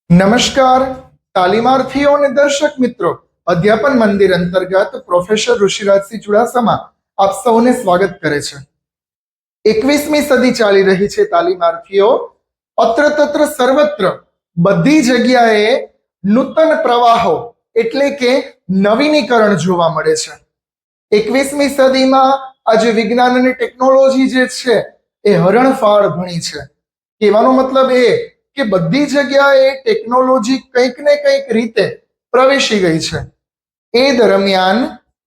નમસ્કાર તાલીમાર્થીઓ અને દર્શક મિત્રો, અધ્યાપન મંદિર અંતર્ગત પ્રોફેસર ઋષિરાજસિંહ ચુડાસમા આપ સૌને સ્વાગત કરે છે। 21મી સદી ચાલી રહી છે તાલીમાર્થીઓ। અત્ર તત્ર સર્વત્ર બધી જગ્યાએ નૂતન પ્રવાહો એટલે કે નવીનીકરણ જોવા મળે છે। 21મી સદીમાં આજે વિજ્ઞાન અને ટેકનોલોજી જે છે એ હરણફાળ ભણી છે। કહેવાનો મતલબ એ કે બધી જગ્યાએ ટેકનોલોજી કંઈક ને કંઈક રીતે પ્રવેશી ગઈ છે। એ દરમિયાન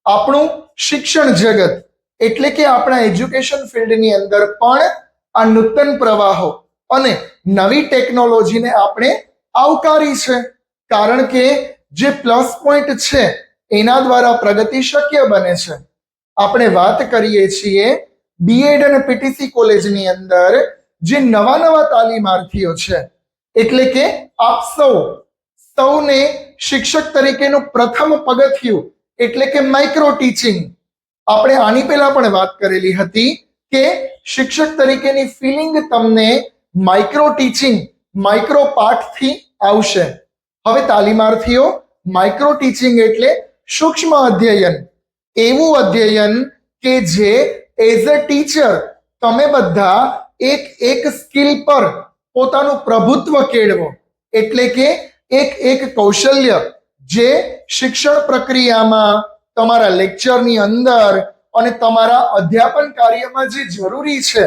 આપણું શિક્ષણ જગત એટલે કે આપણા એજ્યુકેશન ફિલ્ડની અંદર પણ આ નૂતન પ્રવાહો અને નવી ટેકનોલોજીને આપણે આવકારી છે, કારણ કે જે પ્લસ પોઈન્ટ છે એના દ્વારા પ્રગતિ શક્ય બને છે। આપણે વાત કરીએ છીએ બીએડ અને પીટીસી કોલેજની અંદર જે નવા તાલીમાર્થીઓ છે, એટલે કે આપ સૌને શિક્ષક તરીકેનું પ્રથમ પગથિયું એટલે કે માઇક્રો ટીચિંગ, આપણે આની પહેલા પણ વાત કરેલી હતી કે શિક્ષક તરીકેની ફિલિંગ તમને માઇક્રો ટીચિંગ માઇક્રો પાઠથી આવશે। હવે તાલીમાર્થીઓ, માઇક્રો ટીચિંગ એટલે સૂક્ષ્મ અધ્યયન, એવું અધ્યયન કે જે એઝ અ ટીચર તમે બધા એક સ્કિલ પર પોતાનું પ્રભુત્વ કેળવો, એટલે કે એક કૌશલ્ય જે શિક્ષણ પ્રક્રિયામાં તમારા લેક્ચરની અંદર અને તમારા અધ્યાપન કાર્યમાં જે જરૂરી છે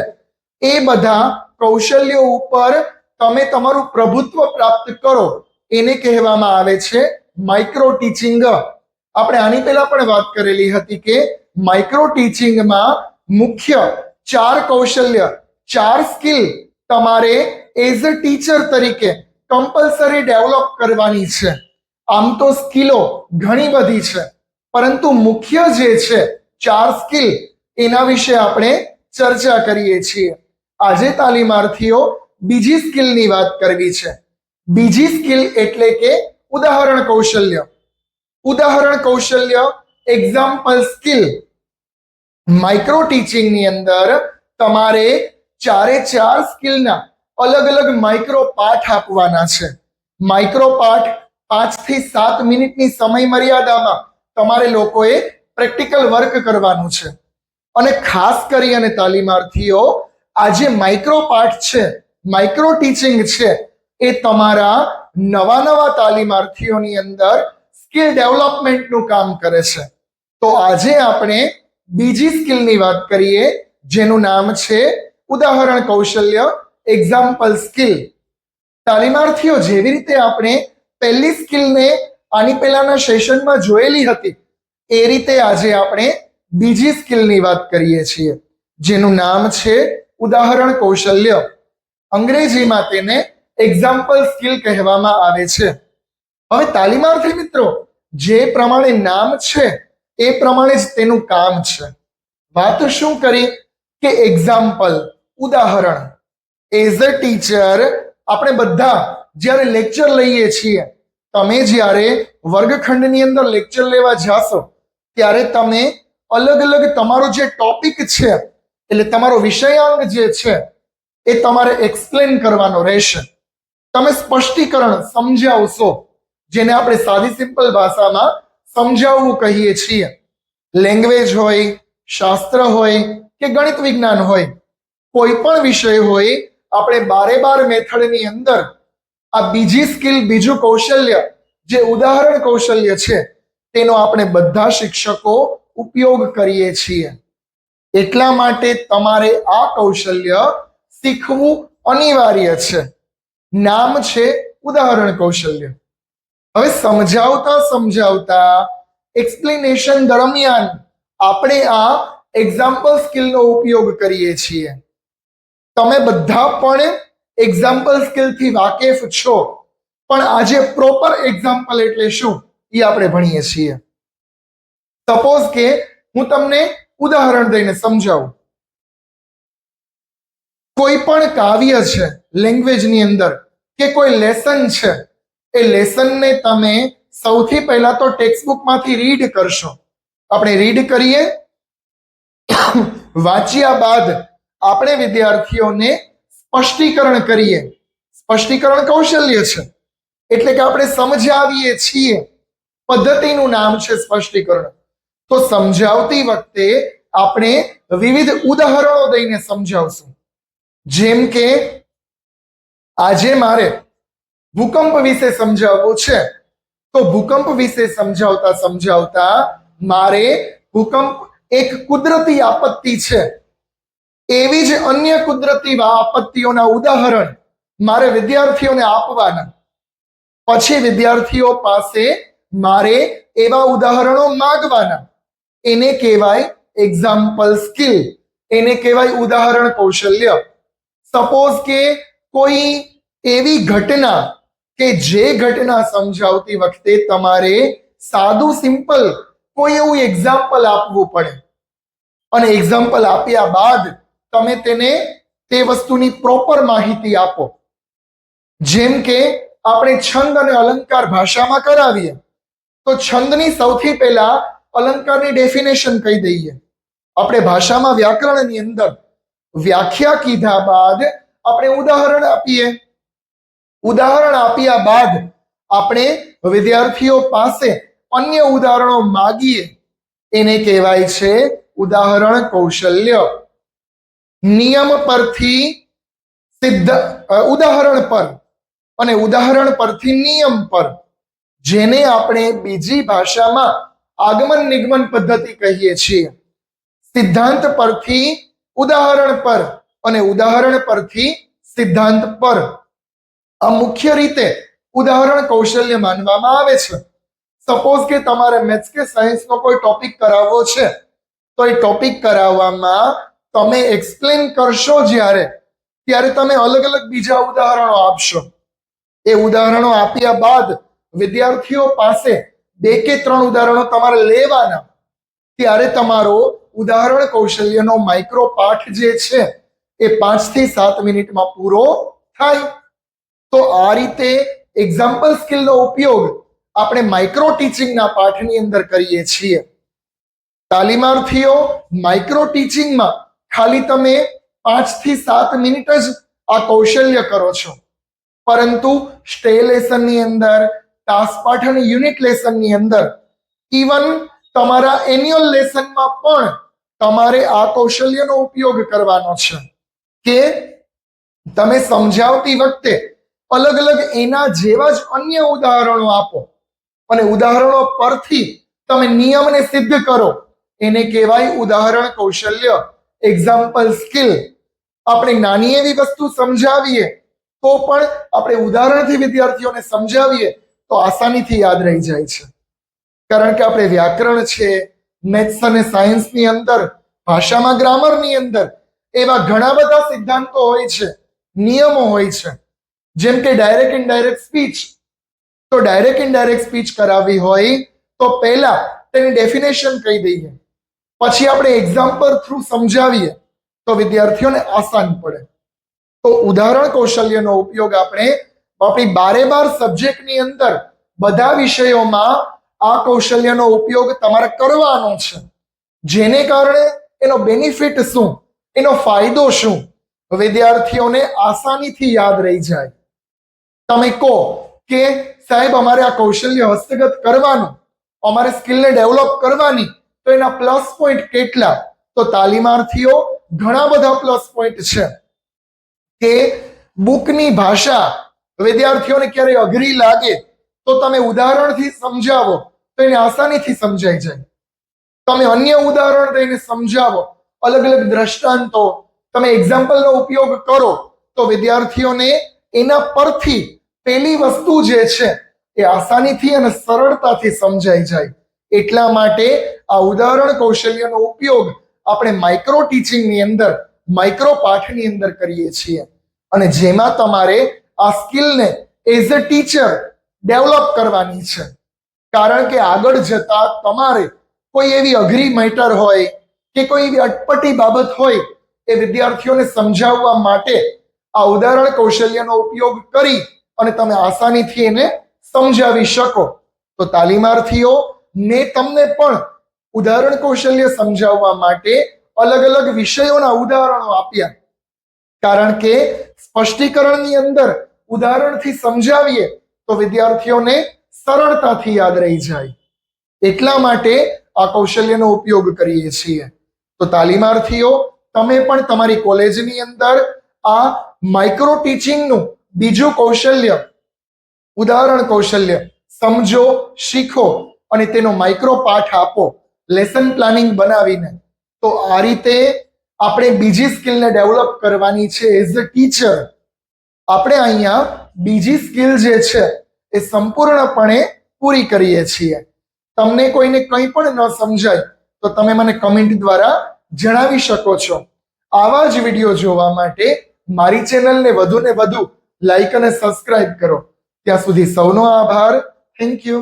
એ બધા કૌશલ્યો ઉપર તમે તમારું પ્રભુત્વ પ્રાપ્ત કરો, એને કહેવામાં આવે છે માઇક્રો ટીચિંગ। આપણે આની પહેલા પણ વાત કરેલી હતી કે માઇક્રો ટીચિંગમાં મુખ્ય 4 કૌશલ્ય, 4 સ્કિલ તમારે એઝ અ ટીચર તરીકે કમ્પલસરી ડેવલપ કરવાની છે। આમ તો સ્કિલો ઘણી બધી છે, પરંતુ મુખ્ય જે છે 4 સ્કિલ, એના વિશે આપણે ચર્ચા કરીએ છીએ। આજે તાલીમાર્થીઓ બીજી સ્કિલની વાત કરવી છે। બીજી સ્કિલ એટલે કે ઉદાહરણ કૌશલ્ય। ઉદાહરણ કૌશલ્ય, એક્ઝામ્પલ સ્કિલ। માઇક્રો ટીચિંગની અંદર તમારે 4 સ્કિલના અલગ અલગ માઇક્રો પાઠ આપવાના છે। માઇક્રો પાઠ 5 થી 7 મિનિટની સમય મર્યાદામાં તમારે લોકોએ પ્રેક્ટિકલ વર્ક કરવાનું છે। અને ખાસ કરી અને તાલીમાર્થીઓ, આ જે માઇક્રો પાઠ છે, માઇક્રો ટીચિંગ છે, એ તમારા નવા તાલીમાર્થીઓની અંદર સ્કિલ ડેવલપમેન્ટનું કામ કરે છે। તો આજે આપણે બીજી સ્કિલની વાત કરીએ, જેનું નામ છે ઉદાહરણ કૌશલ્ય, એક્ઝામ્પલ સ્કિલ। તાલીમાર્થીઓ, જેવી રીતે આપણે પહેલી સ્કિલને આની પહેલાના સેશનમાં જોયેલી હતી, એ રીતે આજે આપણે બીજી સ્કિલની વાત કરીએ છીએ, જેનું નામ છે ઉદાહરણ કૌશલ્ય। અંગ્રેજીમાં તેને એક્ઝામ્પલ સ્કિલ કહેવામાં આવે છે। હવે તાલીમાર્થી મિત્રો, જે પ્રમાણે નામ છે એ પ્રમાણે જ તેનું કામ છે। વાત શું કરી કે એક્ઝામ્પલ, ઉદાહરણ। એઝ અ ટીચર આપણે બધા જ્યારે લેક્ચર લઈએ છીએ, તમે જ્યારે વર્ગખંડની અંદર લેક્ચર લેવા જાશો ત્યારે તમે અલગ અલગ તમારો જે ટોપિક છે એટલે તમારો વિષયાંક જે છે એ તમારે એક્સપ્લેન કરવાનો રહેશે। તમે સ્પષ્ટીકરણ સમજાવશો, જેને આપણે સાદી સિમ્પલ ભાષામાં સમજાવવું કહીએ છીએ। લેંગ્વેજ હોય, શાસ્ત્ર હોય કે ગણિત વિજ્ઞાન હોય, કોઈ પણ વિષય હોય, આપણે બારે મેથડની અંદર આ બીજી સ્કિલ, બીજું કૌશલ્ય જે ઉદાહરણ કૌશલ્ય છે, તેનો આપણે બધા શિક્ષકો ઉપયોગ કરીએ છીએ। એટલા માટે તમારે આ કૌશલ્ય શીખવું અનિવાર્ય છે। નામ છે ઉદાહરણ કૌશલ્ય। હવે સમજાવતા એક્સપ્લેનેશન દરમિયાન આપણે આ એક્ઝામ્પલ સ્કિલનો ઉપયોગ કરીએ છીએ। તમે બધા પણ એક્ઝામ્પલ સ્કિલથી વાકેફ છો, પણ આજે પ્રોપર એક્ઝામ્પલ એટલે શું એ આપણે ભણીએ છીએ। સપોઝ કે હું તમને ઉદાહરણ દઈને સમજાવું। કોઈ પણ કાવ્ય છે લેંગ્વેજની અંદર કે કોઈ લેસન છે, એ લેસનને તમે સૌથી પહેલા તો ટેક્સ્ટબુકમાંથી રીડ કરશો। આપણે રીડ કરીએ, વાંચ્યા બાદ આપણે વિદ્યાર્થીઓને સ્પષ્ટીકરણ કરીએ। સ્પષ્ટીકરણ કૌશલ્ય છે। એટલે કે આપણે સમજાવીએ છીએ, પદ્ધતિનું નામ છે સ્પષ્ટીકરણ. તો સમજાવતી વખતે આપણે વિવિધ ઉદાહરણો દઈને સમજાવશું. જેમ કે આજે મારે ભૂકંપ વિશે સમજાવવું છે, તો ભૂકંપ વિશે સમજાવતા સમજાવતા મારે ભૂકંપ એક કુદરતી આપત્તિ છે, એવી જ અન્ય કુદરતી આપત્તિઓના ઉદાહરણ મારે વિદ્યાર્થીઓને આપવાના. પછી વિદ્યાર્થીઓ પાસે મારે એવા ઉદાહરણો માંગવાના. એને કહેવાય એક્ઝામ્પલ સ્કિલ, એને કહેવાય ઉદાહરણ કૌશલ્ય. સપોઝ કે કોઈ એવી ઘટના કે જે ઘટના સમજાવતી વખતે તમારે સાદું સિમ્પલ કોઈ એવું એક્ઝામ્પલ આપવું પડે, અને એક્ઝામ્પલ આપ્યા બાદ તમે તેને તે વસ્તુની પ્રોપર માહિતી આપો. જેમ કે આપણે છંદ અને અલંકાર ભાષામાં કરાવીએ, તો છંદની સૌથી પહેલા અલંકારની ડેફિનેશન કહી દઈએ. આપણે ભાષામાં વ્યાકરણની અંદર વ્યાખ્યા કીધા બાદ આપણે ઉદાહરણ આપીએ. ઉદાહરણ આપ્યા બાદ આપણે વિદ્યાર્થીઓ પાસે અન્ય ઉદાહરણો માગીએ. એને કહેવાય છે ઉદાહરણ કૌશલ્ય. નિયમ પરથી સિદ્ધ ઉદાહરણ પર અને ઉદાહરણ પરથી નિયમ પર, જેને આપણે બીજી ભાષામાં આગમન નિગમન પદ્ધતિ કહીએ છીએ. સિદ્ધાંત પરથી ઉદાહરણ પર અને ઉદાહરણ પરથી સિદ્ધાંત પર, આ મુખ્ય રીતે ઉદાહરણ કૌશલ્ય માનવામાં આવે છે. સપોઝ કે તમારે મેથ્સ કે સાયન્સનો કોઈ ટોપિક કરાવવો છે, તો એ ટોપિક કરાવવામાં તમે એક્સપ્લેન કરશો ત્યારે તમે અલગ અલગ બીજા ઉદાહરણો આપશો. એ ઉદાહરણો આપ્યા બાદ વિદ્યાર્થીઓ પાસે 2 કે 3 ઉદાહરણો તમારે લેવાના. ત્યારે તમારો ઉદાહરણ કૌશલ્યનો માઇક્રો પાઠ જે છે એ 5 થી 7 મિનિટમાં પૂરો થાય. તો આ રીતે એક્ઝામ્પલ સ્કિલનો ઉપયોગ આપણે માઇક્રો ટીચિંગના પાઠની અંદર કરીએ છીએ. તાલીમાર્થીઓ, માઇક્રો ટીચિંગમાં ખાલી તમે 5 થી 7 મિનિટ જ આ કૌશલ્ય કરો છો, પરંતુ સ્ટે લેસનની અંદર, ટાસ્ક પાઠ અને યુનિટ લેસનની અંદર, ઇવન તમારા એન્યુઅલ લેસનમાં પણ તમારે આ કૌશલ્યનો ઉપયોગ કરવાનો છે કે તમે સમજાવતી વખતે અલગ અલગ એના જેવા જ અન્ય ઉદાહરણો આપો અને ઉદાહરણો પરથી તમે નિયમને સિદ્ધ કરો. એને કહેવાય ઉદાહરણ કૌશલ્ય, એક્ઝામ્પલ સ્કિલ. આપણે નાની એવી વસ્તુ સમજાવીએ તો પણ આપણે ઉદાહરણથી વિદ્યાર્થીઓને સમજાવીએ તો આસાનીથી યાદ રહી જાય છે. કારણ કે આપણે વ્યાકરણ છે, મેથ્સ અને સાયન્સની અંદર, ભાષામાં ગ્રામરની અંદર એવા ઘણા બધા સિદ્ધાંતો હોય છે, નિયમો હોય છે. જેમ કે ડાયરેક્ટ ઇનડાયરેક્ટ સ્પીચ. તો ડાયરેક્ટ ઇનડાયરેક્ટ સ્પીચ કરાવવી હોય તો પહેલા તેની ડેફિનેશન કહી દઈએ, પછી આપણે એક્ઝામ્પલ થ્રુ સમજાવીએ તો વિદ્યાર્થીઓને આસાન પડે. તો ઉદાહરણ કૌશલ્યનો ઉપયોગ આપણે આપણી 12 સબ્જેક્ટની અંદર બધા વિષયોમાં આ કૌશલ્યનો ઉપયોગ તમારે કરવાનો છે. જેને કારણે એનો બેનિફિટ શું, એનો ફાયદો શું, વિદ્યાર્થીઓને આસાનીથી યાદ રહી જાય. તમે કહો કે સાહેબ અમારે આ કૌશલ્ય હસ્તગત કરવાનું, અમારે સ્કિલને ડેવલપ કરવાની, તો એના પ્લસ પોઈન્ટ કેટલા? તો તાલીમાર્થીઓ ઘણા બધા પ્લસ પોઈન્ટ છે કે બુકની ભાષા વિદ્યાર્થીઓને ક્યારેય અઘરી લાગે તો તમે ઉદાહરણથી સમજાવો તો એને આસાનીથી સમજાઈ જાય. તમે અન્ય ઉદાહરણ દઈને સમજાવો, અલગ અલગ દ્રષ્ટાંતો, તમે એક્ઝામ્પલનો ઉપયોગ કરો તો વિદ્યાર્થીઓને એના પરથી પેલી વસ્તુ જે છે એ આસાનીથી અને સરળતાથી સમજાઈ જાય. એટલા માટે આ ઉદાહરણ કૌશલ્યનો ઉપયોગ આપણે માઇક્રો ટીચિંગની અંદર, માઇક્રો પાઠની અંદર કરીએ છીએ, અને જેમાં તમારે આ સ્કિલને એઝ અ ટીચર ડેવલપ કરવાની છે. કારણ કે આગળ જતા તમારે કોઈ એવી અઘરી મેટર હોય કે કોઈ એવી અટપટી બાબત હોય એ વિદ્યાર્થીઓને સમજાવવા માટે આ ઉદાહરણ કૌશલ્યનો ઉપયોગ કરી અને તમે આસાનીથી એને સમજાવી શકો. તો તાલીમાર્થીઓ, મેં તમને પણ ઉદાહરણ કૌશલ્ય સમજાવવા માટે અલગ અલગ વિષયોના ઉદાહરણો આપ્યા. કારણ કે સ્પષ્ટીકરણની અંદર ઉદાહરણથી સમજાવીએ તો વિદ્યાર્થીઓને સરળતાથી યાદ રહી જાય. એટલા માટે આ કૌશલ્યનો ઉપયોગ કરીએ છીએ. તો તાલીમાર્થીઓ, તમે પણ તમારી કોલેજની અંદર આ માઇક્રો ટીચિંગનું બીજું કૌશલ્ય, ઉદાહરણ કૌશલ્ય સમજો, શીખો અને તેનો માઇક્રો પાઠ આપો લેસન પ્લાનિંગ બનાવીને. તો આ રીતે આપણે બીજી સ્કિલને ડેવલપ કરવાની છે એઝ અ ટીચર. આપણે અહીંયા બીજી સ્કિલ જે છે એ સંપૂર્ણપણે પૂરી કરીએ છીએ. તમને કોઈને કંઈ પણ ન સમજાય તો તમે મને કમેન્ટ દ્વારા જણાવી શકો છો. આવા જ વિડીયો જોવા માટે મારી ચેનલને વધુ ને વધુ લાઈક અને સબસ્ક્રાઇબ કરો. ત્યાં સુધી સૌનો આભાર. Thank you.